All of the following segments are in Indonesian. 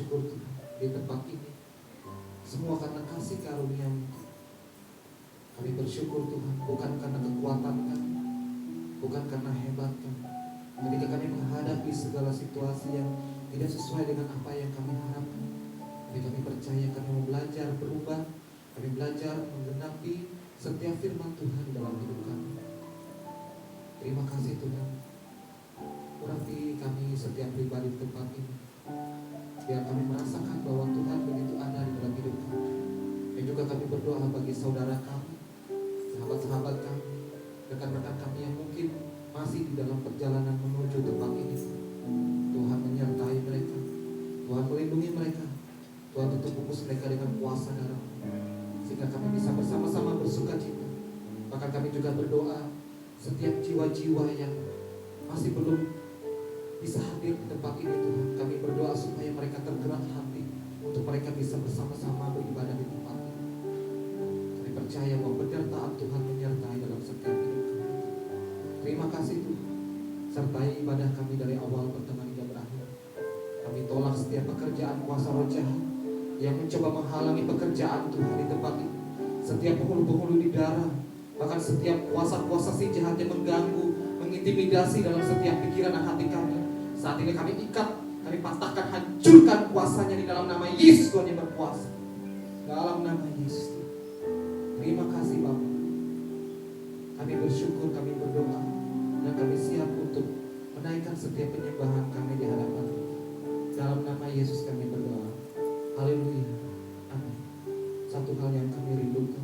bersyukur Tuhan di tempat ini. Semua karena kasih karunia-Mu. Kami bersyukur Tuhan, bukan karena kekuatan kami, bukan karena hebat kami. Ketika kami menghadapi segala situasi yang tidak sesuai dengan apa yang kami harapkan, tapi kami percaya kami mau belajar berubah, kami belajar menggenapi setiap firman Tuhan dalam hidup kami. Terima kasih Tuhan. Urapi kami setiap pribadi di tempat ini, biar kami merasakan bahwa Tuhan begitu ada di dalam hidup kami. Dan juga kami berdoa bagi saudara kami, sahabat-sahabat kami, rekan-rekan kami yang mungkin masih di dalam perjalanan menuju tempat ini. Tuhan menyertai mereka, Tuhan melindungi mereka, Tuhan tutup bungkus mereka dengan kuasa darah, sehingga kami bisa bersama-sama bersukacita. Bahkan kami juga berdoa setiap jiwa-jiwa yang masih belum bisa hadir di tempat ini Tuhan, kami berdoa supaya mereka tergerak hati untuk mereka bisa bersama-sama beribadah di tempat ini. Kami percaya bahwa penyertaan Tuhan menyertai dalam setiap hidup kami. Terima kasih Tuhan, sertai ibadah kami dari awal, pertengahan hingga berakhir. Kami tolak setiap pekerjaan kuasa roh jahat yang mencoba menghalangi pekerjaan Tuhan di tempat ini. Setiap penghulu-penghulu di darah, bahkan setiap kuasa-kuasa si jahat yang mengganggu, mengintimidasi dalam setiap pikiran dan hati kami, saat ini kami ikat, kami patahkan, hancurkan kuasanya di dalam nama Yesus Tuhan yang berkuasa. Dalam nama Yesus. Terima kasih Bapa. Kami bersyukur, kami berdoa, dan kami siap untuk menaikkan setiap penyembahan kami di hadapan Tuhan. Dalam nama Yesus kami berdoa. Haleluya. Amin. Satu hal yang kami rindukan,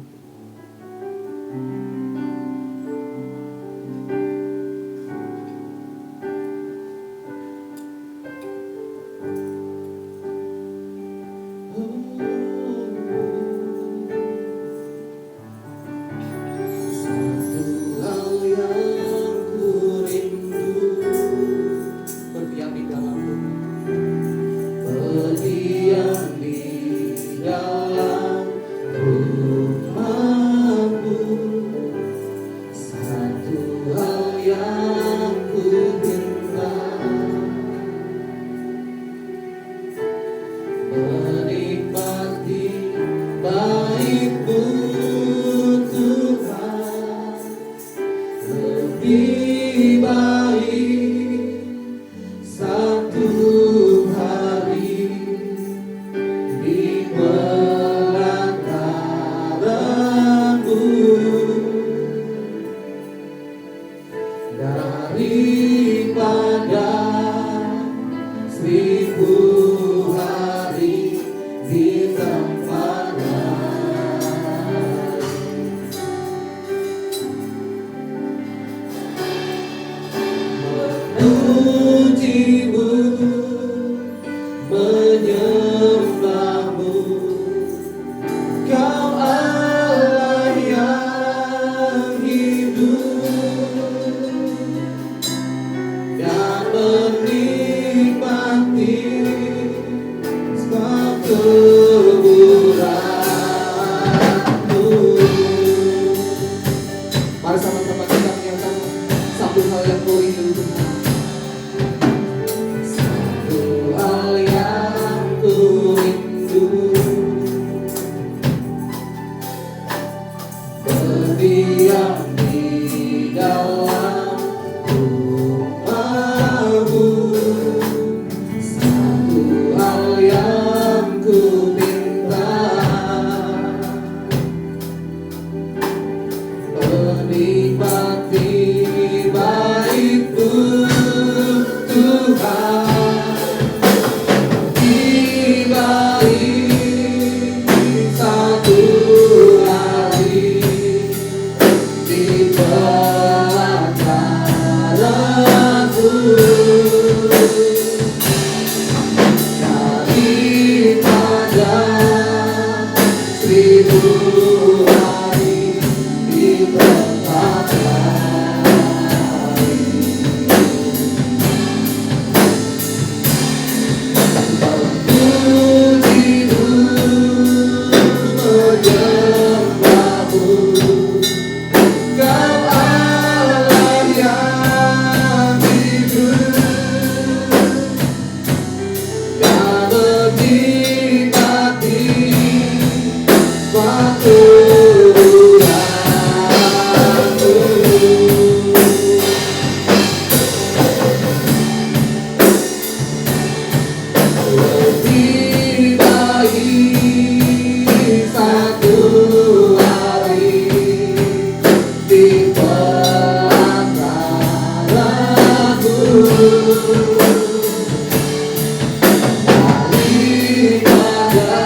daripada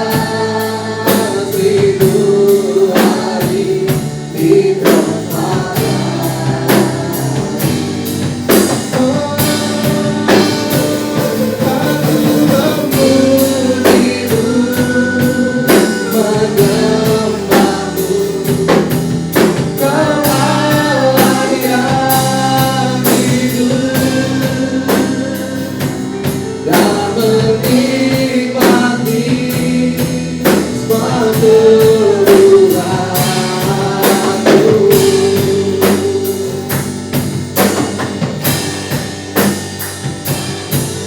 1000 hari di tempat aku memujimu, menyembahmu. Kau Allah yang hidup dan menikmati semua keluhanku,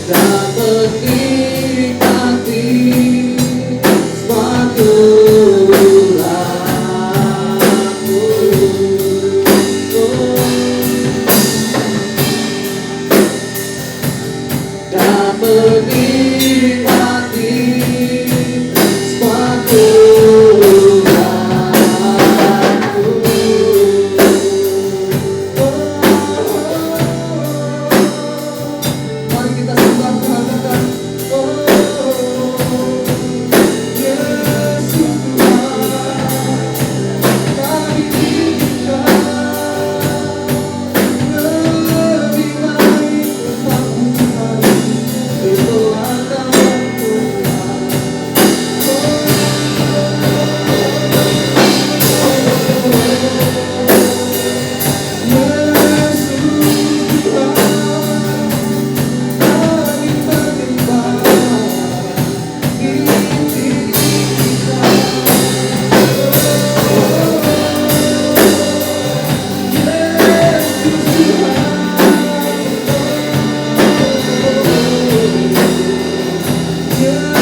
dan menikmati semua keluhanku. Dan menikmati semua keluhanku. Mari kita sembah Tuhan kita. Yesus Tuhan, kami tinggikan. Lebih baik aku hari itu adalah Tuhan. Yesus Tuhan, kami menyembah diri kita. Yesus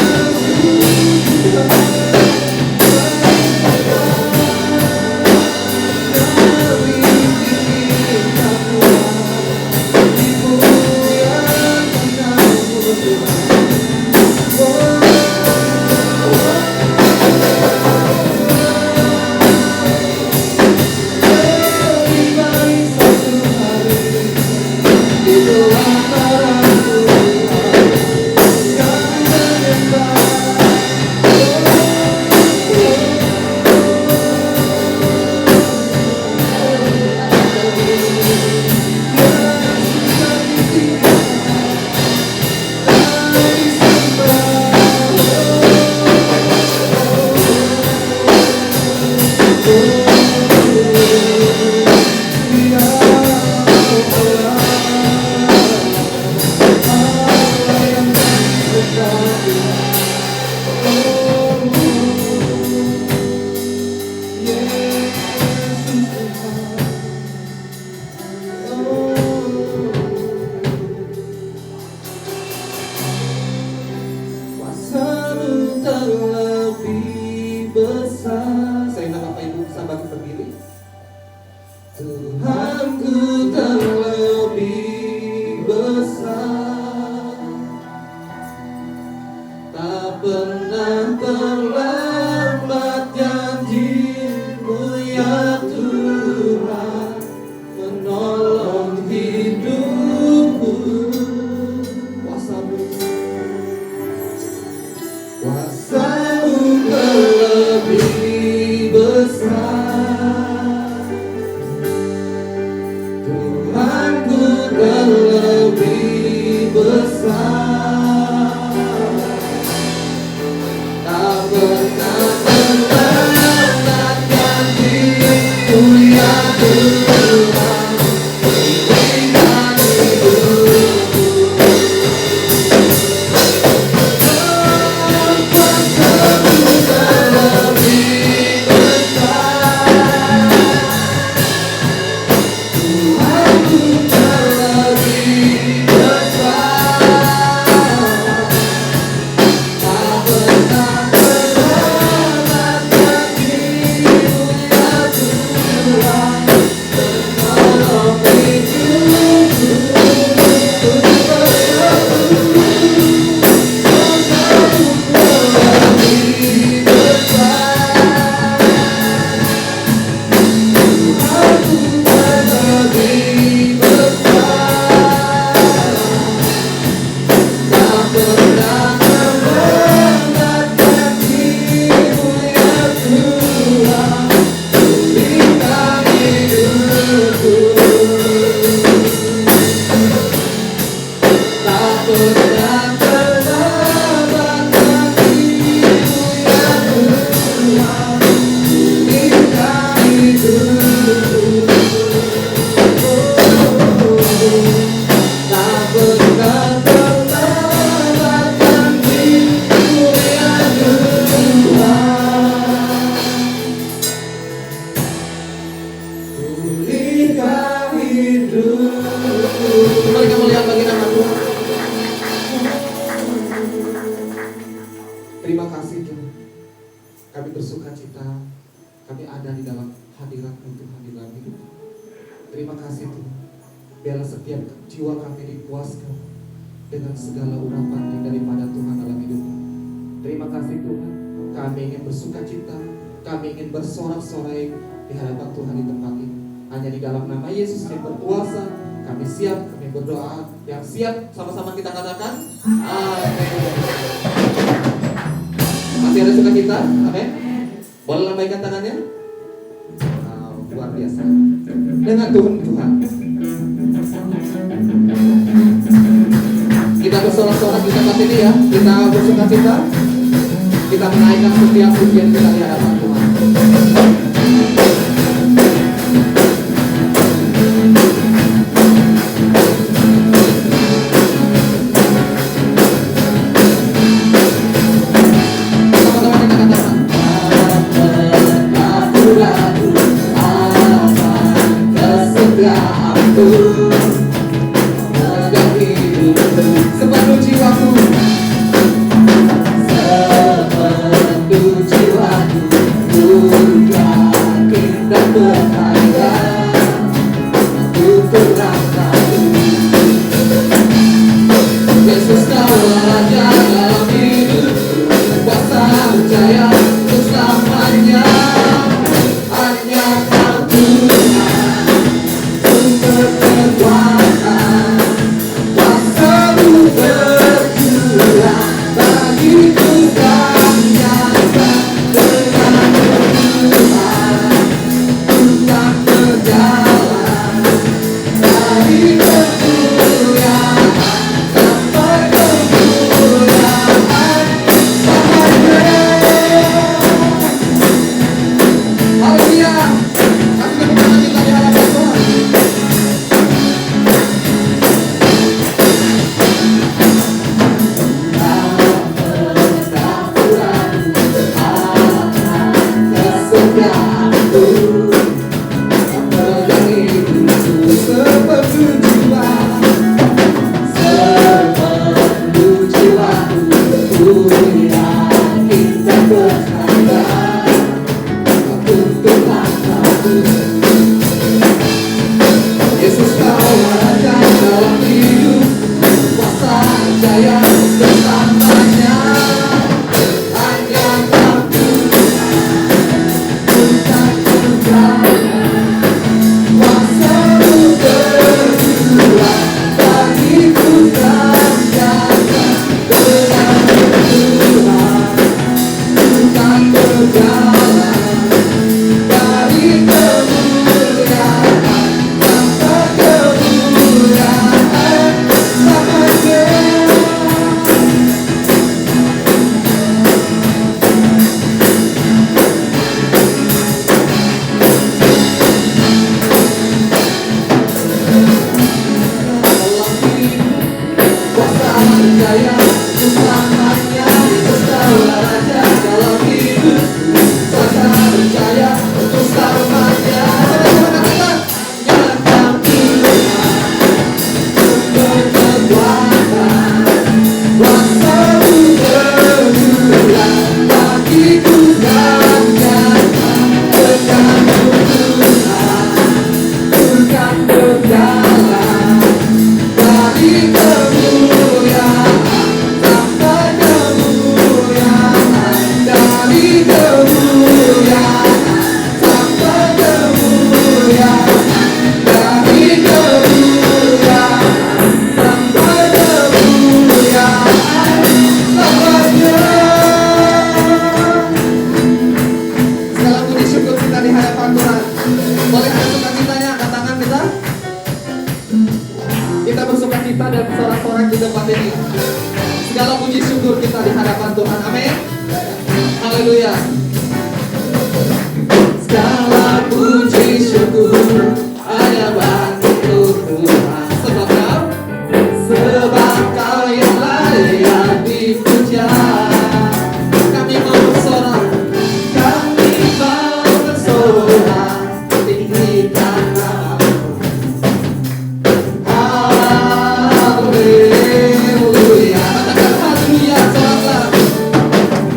Terima kasih Tuhan. Kami bersuka cita, kami ada di dalam hadirat-Mu Tuhan di dalam hidup. Terima kasih Tuhan. Biarlah setiap jiwa kami dipuaskan dengan segala urapan yang daripada Tuhan dalam hidup. Terima kasih Tuhan. Kami ingin bersuka cita, kami ingin bersorak-sorai di hadapan Tuhan di tempat ini. Hanya di dalam nama Yesus yang berkuasa, kami siap, kami berdoa. Yang siap, sama-sama kita katakan amin. Masih ada sukacita? Amin. Boleh lambaikan tangannya? Luar biasa. Dengan Tuhan. Kita bersorak-sorak di tempat ini ya. Kita bersukacita. Kita menaikkan setiap pujian kita di hadapan Tuhan. Sepenuh jiwaku, ku yakin dan percaya untuk rasaku. Yesus Kau Raja dalam hidupku, kuasa percaya untuk selamanya. Hanya Kau Tuhan, sumber kekuatan, kuasa-Mu berjuang bagiku dan nyata. Dengan Tuhan, ku tak berjalan dari kemuliaan sampai kemuliaan. Haleluya. Kami tepukan kita di hadapan Tuhan. Yesus Kau Raja dalam hidupku, kuasa jaya bersamanya. Hanya Kau Tuhan, ku tak berjalan, kuasa-Mu berjuang bagiku dan nyata. Dengan Tuhan, ku tak berjalan dari kemuliaan sampai kemuliaan sampai kuasa percaya utamanya. Yesus Kau Raja dalam hidupku, kuasa percaya untuk selamanya. Hanya Kau Tuhan, sumber kekuatan, kuasa-Mu berjuang bagiku dan nyata. Dengan Tuhan, ku kan berjalan dari kemuliaan sampai dan sorak-sorak di tempat ini. Segala puji syukur kita di hadapan Tuhan. Amin. Haleluya. Segala puji syukur hanya bagi Tuhan. Sebab Kau yang layak dipuja. Kami mau bersorak, kami mau bersorak, tinggikan namamu. Haleluya. Katakan haleluya, soraklah.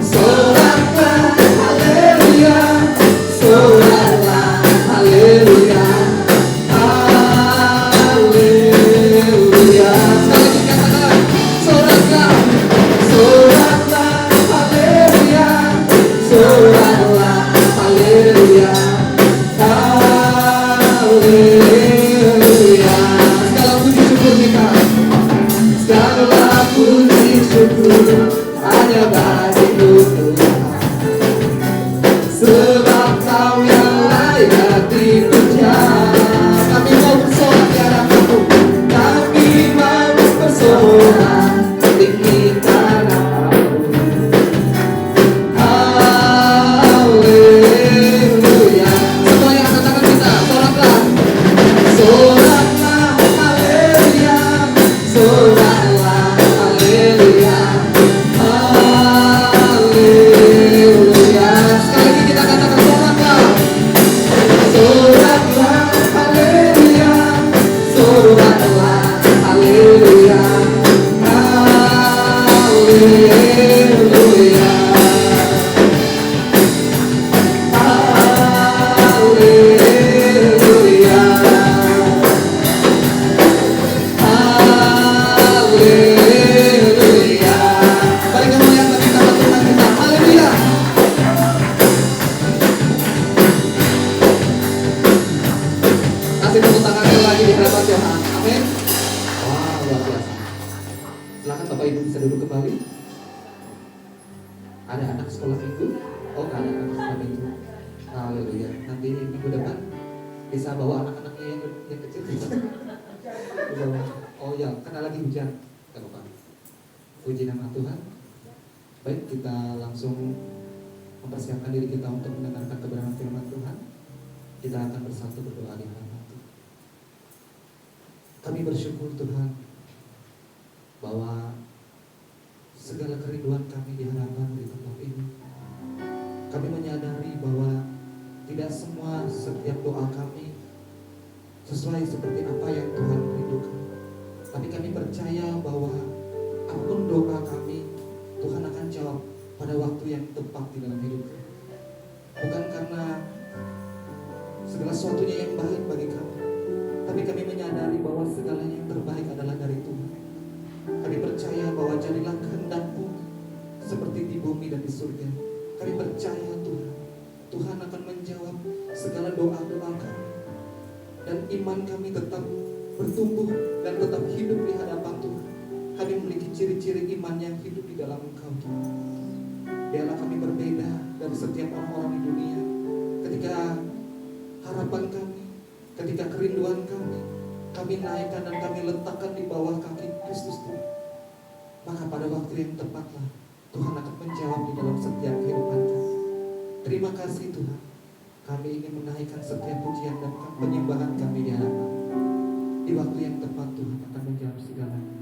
Soraklah, haleluya. Soraklah, haleluya. Haleluya. Sekali lagi katakan, soraklah. Soraklah, haleluya. Soraklah, haleluya. Haleluya. Segala puji syukur kita, segala puji syukur hanya bagi Tuhan. Sebab Kau yang layak dipuja. Kami mau bersorak di hadapan-Mu. Kami mau bersorak tinggikan namamu. Haleluya. Semua yang angkat tangan kita, soraklah. Soraklah, haleluya. Soraklah, haleluya. Haleluya. Sekali lagi kita katakan soraklah. Soraklah, haleluya. Soraklah, haleluya. Haleluya. Haleluya. Haleluya. Mari kemuliakan kita Tuhan kita. Haleluya. Kasih tepuk tangan sekali lagi di hadapan Tuhan. Amin. Wah, luar biasa. Silakan Bapak Ibu bisa duduk kembali. Ada anak sekolah minggu? Oh, nggak ada anak sekolah minggu. Haleluya. Nanti minggu depan bisa bawa anak-anaknya yang kecil. Oh ya, karena lagi hujan. Gak apa-apa. Puji nama Tuhan. Baik, kita langsung mempersiapkan diri kita untuk mendengarkan kebenaran firman Tuhan. Kita akan bersatu berdoa di hadapan Tuhan. Kami bersyukur Tuhan bahwa segala kerinduan kami di hadapan di tempat ini, kami menyadari bahwa tidak semua setiap doa kami sesuai seperti apa yang Tuhan rindukan. Tapi kami percaya bahwa apapun doa kami, Tuhan akan jawab pada waktu yang tepat di dalam hidup kami. Bukan karena segala sesuatunya yang baik bagi kami, tapi kami menyadari bahwa segalanya yang terbaik adalah dari Tuhan. Kami percaya bahwa jadilah kehendak-Mu seperti di bumi dan di surga. Kami percaya Tuhan, Tuhan akan menjawab segala doa-doa kami. Dan iman kami tetap bertumbuh dan tetap hidup di hadapan Tuhan. Kami memiliki ciri-ciri iman yang hidup di dalam Engkau Tuhan. Biarlah kami berbeda dari setiap orang-orang di dunia. Ketika harapan kami, ketika kerinduan kami naikkan dan kami letakkan di bawah kaki Kristus Tuhan. Maka pada waktu yang tepatlah Tuhan akan menjawab di dalam setiap kehidupan kami. Terima kasih Tuhan. Kami ingin menaikkan setiap pujian dan penyembahan kami di hadapan. Di waktu yang tepat Tuhan akan menjawab segalanya.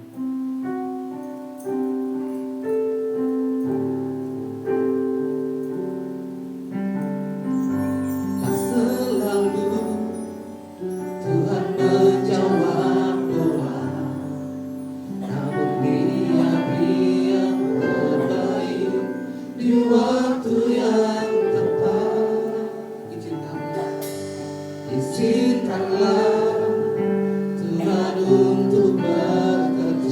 Izinkanlah Tuhan untuk bekerja.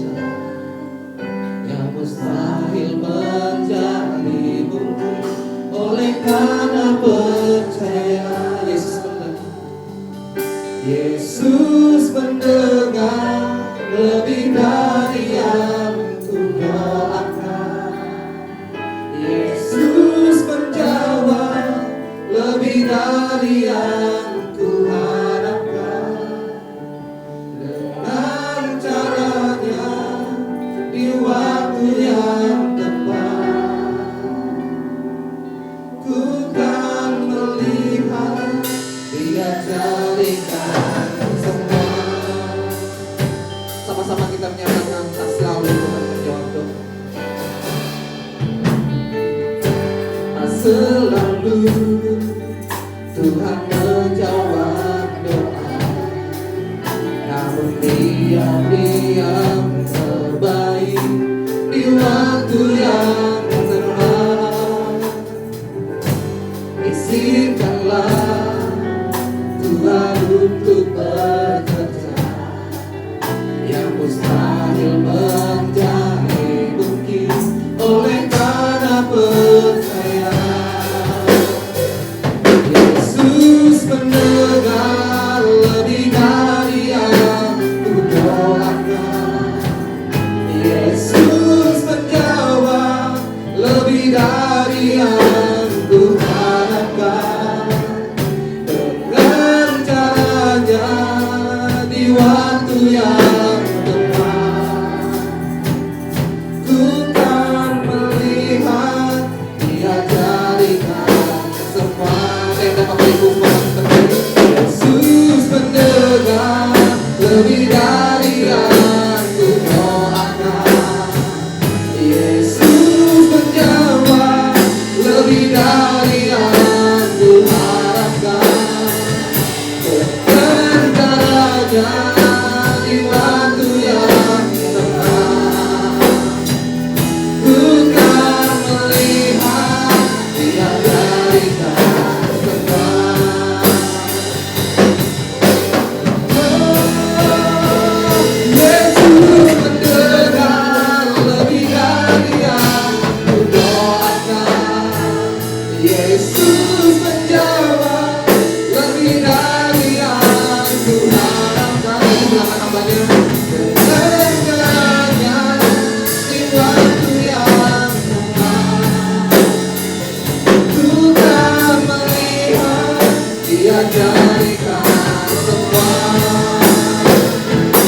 selalu Tuhan menjawab doa. Namun diam-diam terbaik di waktu yang tepat. Izinkanlah Tuhan untuk bekerja yang mustahil menjadi mungkin oleh karena percaya. Yesus mendengar lebih dari yang kudoakan. Yesus menjawab lebih dari yang kuharapkan. Dengan caranya di waktu yang tepat, ku kan melihat Dia jadikan semua. Dapat ibu terjadi. Yesus mendengar lebih dari yang kudoakan. Yesus menjawab lebih dari yang kuharapkan. Dengan caranya di waktu yang tepat, ku kan melihat Dia jadikan semua. Yesus mendengar lebih dari yang kudoakan. Yesus menjawab lebih dari yang kuharapkan. Ini belakang hambanya. Dengan caranya di waktu yang tepat, ku kan melihat Dia jadikan semua.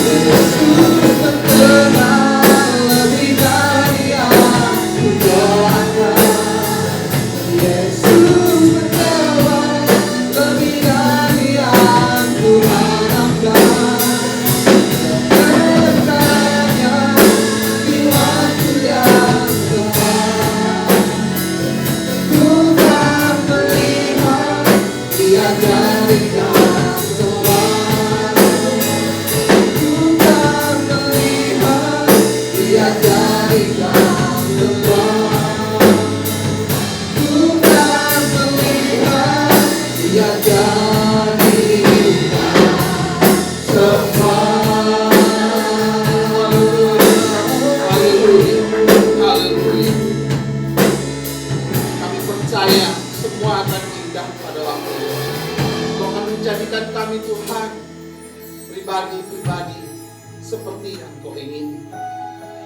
Yesus mendengar lebih dari yang kudoakan. Yesus menjawab lebih dari yang kuharapkan. Dengan caranya di waktu yang tepat, ku kan melihat Dia jadikan semua. Ku kan melihat Dia jadikan semua. Ku kan melihat Dia jadikan semua. Haleluya, haleluya. Kami percaya semua akan indah pada waktunya. Kau akan menjadikan kami Tuhan pribadi-pribadi seperti yang Kau ingin.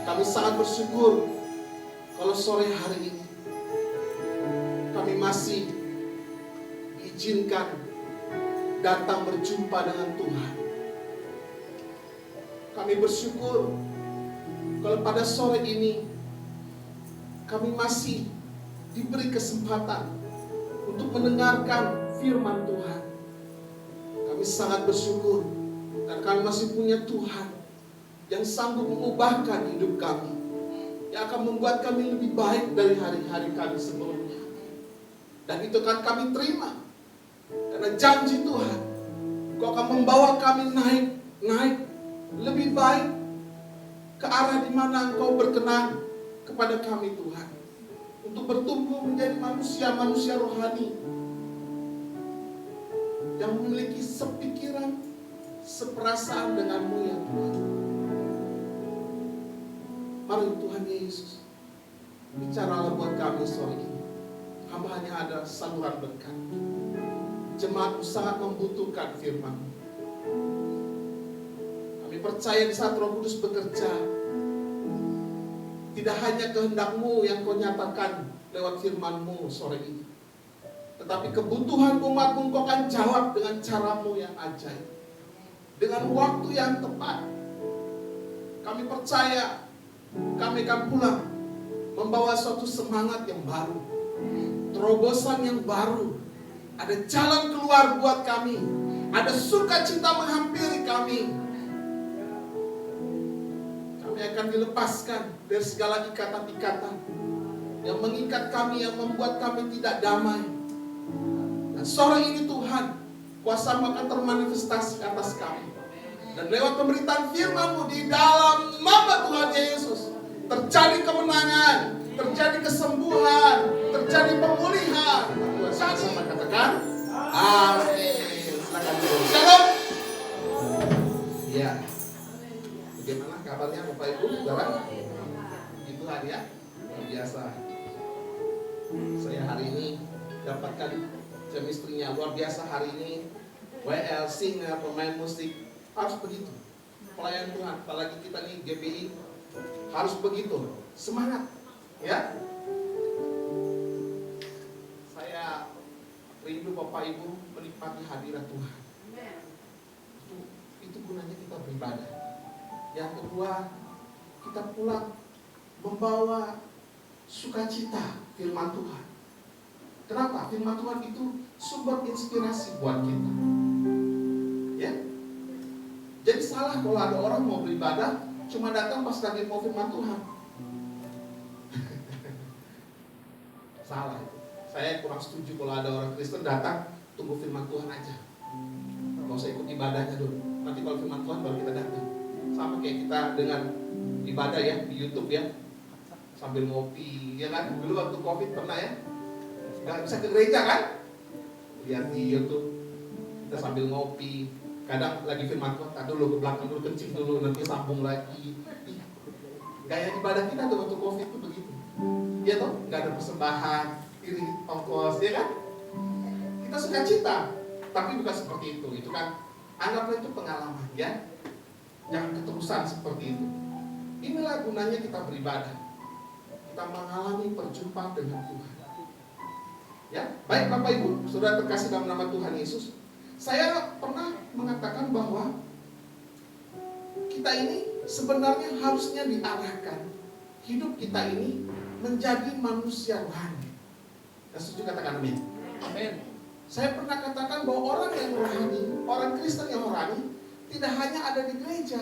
Kami sangat bersyukur kalau sore hari ini kami masih diizinkan datang berjumpa dengan Tuhan. Kami bersyukur kalau pada sore ini kami masih diberi kesempatan untuk mendengarkan firman Tuhan. Kami sangat bersyukur dan kami masih punya Tuhan yang sanggup mengubahkan hidup kami, yang akan membuat kami lebih baik dari hari-hari kami sebelumnya. Dan itu kan kami terima, karena janji Tuhan, Kau akan membawa kami naik lebih baik ke arah di mana Engkau berkenan kepada kami Tuhan, untuk bertumbuh menjadi manusia-manusia rohani yang memiliki sepikiran, seperasaan denganmu ya Tuhan. Mari Tuhan Yesus, bicaralah buat kami sore ini. Hamba hanya ada saluran berkat. Jemaatmu sangat membutuhkan firman. Kami percaya di saat Roh Kudus bekerja, tidak hanya kehendak-Mu yang Kau nyatakan lewat firman-Mu sore ini, tetapi kebutuhan umat-Mu Kau akan jawab dengan cara-Mu yang ajaib, dengan waktu yang tepat. Kami percaya kami akan pulang membawa suatu semangat yang baru, terobosan yang baru. Ada jalan keluar buat kami, ada sukacita menghampiri kami. Kami akan dilepaskan dari segala ikatan-ikatan yang mengikat kami, yang membuat kami tidak damai. Dan sore ini Tuhan, kuasa-Mu akan termanifestasi atas kami. Dan lewat pemberitaan firman-Mu di dalam nama Tuhan Yesus, terjadi kemenangan, terjadi kesembuhan, terjadi pemulihan. Sama-sama katakan, amin. Silakan dulu. Shalom. Ya. Bagaimana kabarnya Bapak Ibu, Saudara? Puji Tuhan ya, luar biasa. Saya hari ini dapatkan chemistry-nya luar biasa hari ini. WL, singer, pemain musik, harus begitu. Pelayan Tuhan, apalagi kita nih GBI, harus begitu. Semangat, ya. Saya rindu Bapak Ibu menikmati hadirat Tuhan. Itu gunanya kita beribadah. Yang kedua, kita pulang membawa sukacita firman Tuhan. Kenapa? Firman Tuhan itu sumber inspirasi buat kita. Ya. Jadi salah kalau ada orang mau beribadah cuma datang pas lagi mau firman Tuhan. Salah itu. Saya kurang setuju kalau ada orang Kristen datang tunggu firman Tuhan aja. Gak usah ikut ibadahnya dulu. Nanti kalau firman Tuhan baru kita datang. Sama kayak kita dengan ibadah ya di YouTube ya, sambil ngopi, ya kan? Dulu waktu COVID pernah ya, nggak bisa ke gereja kan? Lihat di YouTube, kita sambil ngopi. Kadang lagi firman Tuhan, tak dulu ke belakang dulu, kencing dulu, nanti sambung lagi. Gaya ibadah kita tuh waktu COVID tuh begitu. Ya toh, nggak ada persembahan, iri ongkos, ya kan? Kita suka cita, tapi bukan seperti itu. Itu kan, anggaplah itu pengalaman, ya. Jangan keterusan seperti itu. Inilah gunanya kita beribadah. Kita mengalami perjumpaan dengan Tuhan. Ya, baik Bapak Ibu, Saudara terkasih dalam nama Tuhan Yesus. Saya pernah mengatakan bahwa kita ini sebenarnya harusnya diarahkan hidup kita ini menjadi manusia rohani. Yang setuju katakan amin. Amin. Saya pernah katakan bahwa orang yang rohani, orang Kristen yang rohani tidak hanya ada di gereja,